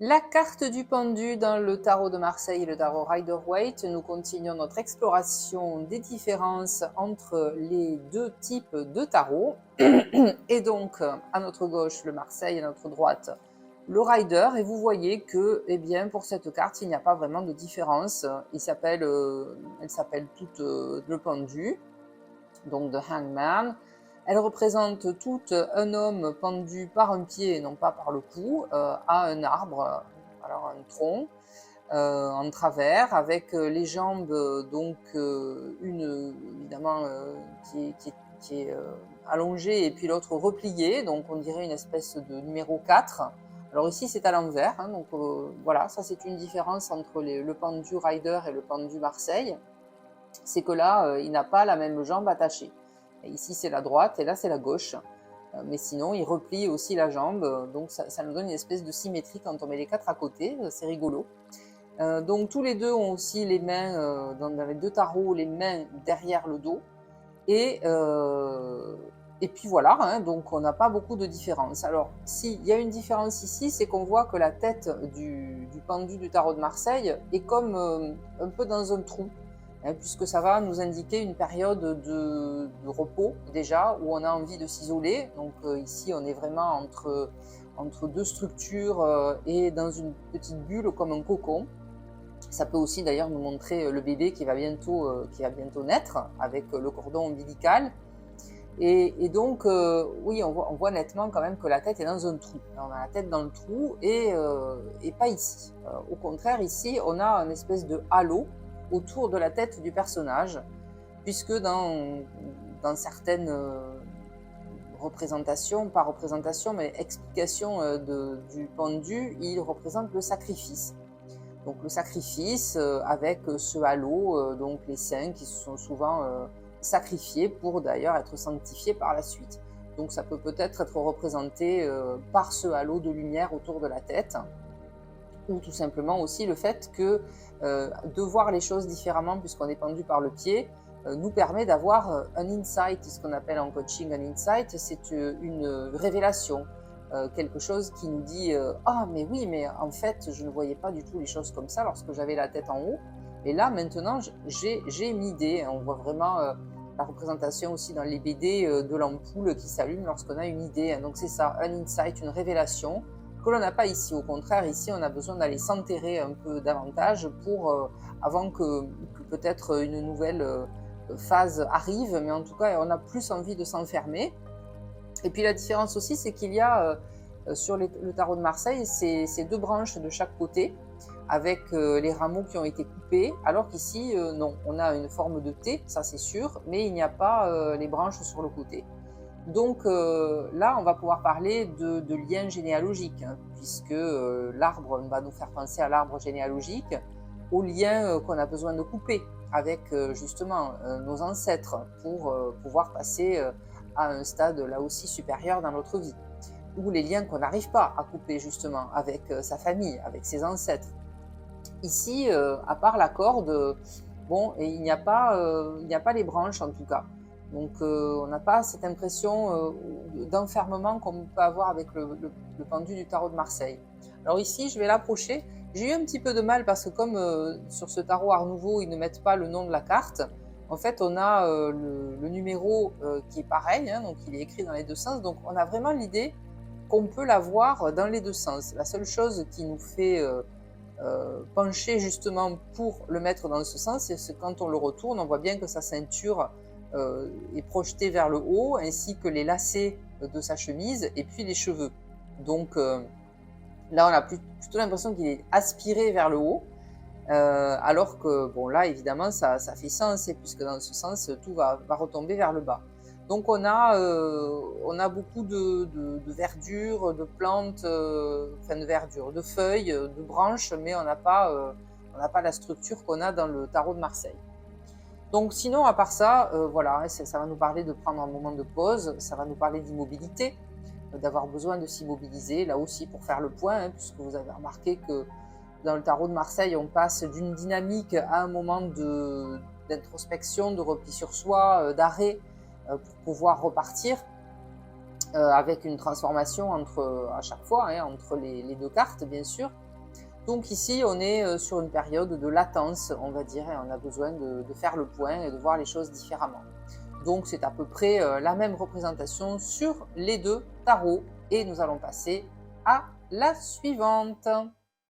La carte du pendu dans le tarot de Marseille et le tarot Rider-Waite. Nous continuons notre exploration des différences entre les deux types de tarot. Et donc, à notre gauche, le Marseille, à notre droite, le Rider. Et vous voyez que, eh bien, pour cette carte, il n'y a pas vraiment de différence. Elle s'appelle toute le pendu, donc The Hangman. Elle représente toute un homme pendu par un pied et non pas par le cou à un arbre, alors un tronc en travers, avec les jambes donc une évidemment qui est allongée et puis l'autre repliée, donc on dirait une espèce de numéro 4. Alors ici c'est à l'envers, hein, donc voilà, ça c'est une différence entre le pendu Rider et le pendu Marseille. C'est que là, il n'a pas la même jambe attachée. Et ici, c'est la droite et là, c'est la gauche. Mais sinon, il replie aussi la jambe. Donc, ça nous donne une espèce de symétrie quand on met les quatre à côté. C'est rigolo. Donc, tous les deux ont aussi les mains, dans les deux tarots, les mains derrière le dos. Et puis voilà, hein, donc on n'a pas beaucoup de différence. Alors, s'il y a une différence ici, c'est qu'on voit que la tête du pendu du tarot de Marseille est comme un peu dans un trou, hein, puisque ça va nous indiquer une période de repos déjà, où on a envie de s'isoler. Donc ici, on est vraiment entre deux structures et dans une petite bulle comme un cocon. Ça peut aussi d'ailleurs nous montrer le bébé qui va bientôt naître avec le cordon ombilical. Et donc, oui, on voit nettement quand même que la tête est dans un trou. On a la tête dans le trou et pas ici. Au contraire, ici, on a une espèce de halo autour de la tête du personnage, puisque dans certaines représentations, pas représentations, mais explications du pendu, il représente le sacrifice. Donc le sacrifice avec ce halo, donc les saints qui se sont souvent sacrifiés pour d'ailleurs être sanctifiés par la suite. Donc ça peut peut-être être représenté par ce halo de lumière autour de la tête, ou tout simplement aussi le fait que de voir les choses différemment puisqu'on est pendu par le pied nous permet d'avoir un insight, ce qu'on appelle en coaching un insight, c'est une révélation. Quelque chose qui nous dit ah mais oui, mais en fait je ne voyais pas du tout les choses comme ça lorsque j'avais la tête en haut, et là maintenant j'ai une idée. On voit vraiment la représentation aussi dans les BD de l'ampoule qui s'allume lorsqu'on a une idée, donc c'est ça, un insight, une révélation que l'on n'a pas ici. Au contraire, ici on a besoin d'aller s'enterrer un peu davantage pour avant que peut-être une nouvelle phase arrive, mais en tout cas on a plus envie de s'enfermer. Et puis la différence aussi, c'est qu'il y a sur le tarot de Marseille, ces deux branches de chaque côté, avec les rameaux qui ont été coupés, alors qu'ici, non, on a une forme de T, ça c'est sûr, mais il n'y a pas les branches sur le côté. Donc là, on va pouvoir parler de lien généalogique, hein, puisque l'arbre va nous faire penser à l'arbre généalogique, au lien qu'on a besoin de couper avec justement nos ancêtres pour pouvoir passer à un stade là aussi supérieur dans notre vie, ou les liens qu'on n'arrive pas à couper justement avec sa famille, avec ses ancêtres. Ici, à part la corde, bon, et il n'y a pas les branches en tout cas. Donc on n'a pas cette impression d'enfermement qu'on peut avoir avec le pendu du tarot de Marseille. Alors ici, je vais l'approcher. J'ai eu un petit peu de mal parce que comme sur ce tarot Art Nouveau, ils ne mettent pas le nom de la carte, en fait, on a le numéro qui est pareil, hein, donc il est écrit dans les deux sens. Donc on a vraiment l'idée qu'on peut l'avoir dans les deux sens. La seule chose qui nous fait pencher justement pour le mettre dans ce sens, c'est quand on le retourne, on voit bien que sa ceinture est projetée vers le haut, ainsi que les lacets de sa chemise et puis les cheveux. Donc là, on a plutôt l'impression qu'il est aspiré vers le haut, alors que bon là, évidemment, ça fait sens, puisque dans ce sens, tout va retomber vers le bas. Donc on a beaucoup de verdure, de plantes, enfin de verdure, de feuilles, de branches, mais on n'a pas la structure qu'on a dans le tarot de Marseille. Donc sinon, à part ça, voilà, ça va nous parler de prendre un moment de pause, ça va nous parler d'immobilité, d'avoir besoin de s'immobiliser, là aussi pour faire le point, hein, puisque vous avez remarqué que dans le tarot de Marseille, on passe d'une dynamique à un moment d'introspection, de repli sur soi, d'arrêt, pour pouvoir repartir avec une transformation à chaque fois, hein, entre les deux cartes, bien sûr. Donc ici, on est sur une période de latence, on va dire, et on a besoin de faire le point et de voir les choses différemment. Donc c'est à peu près la même représentation sur les deux tarots. Et nous allons passer à la suivante.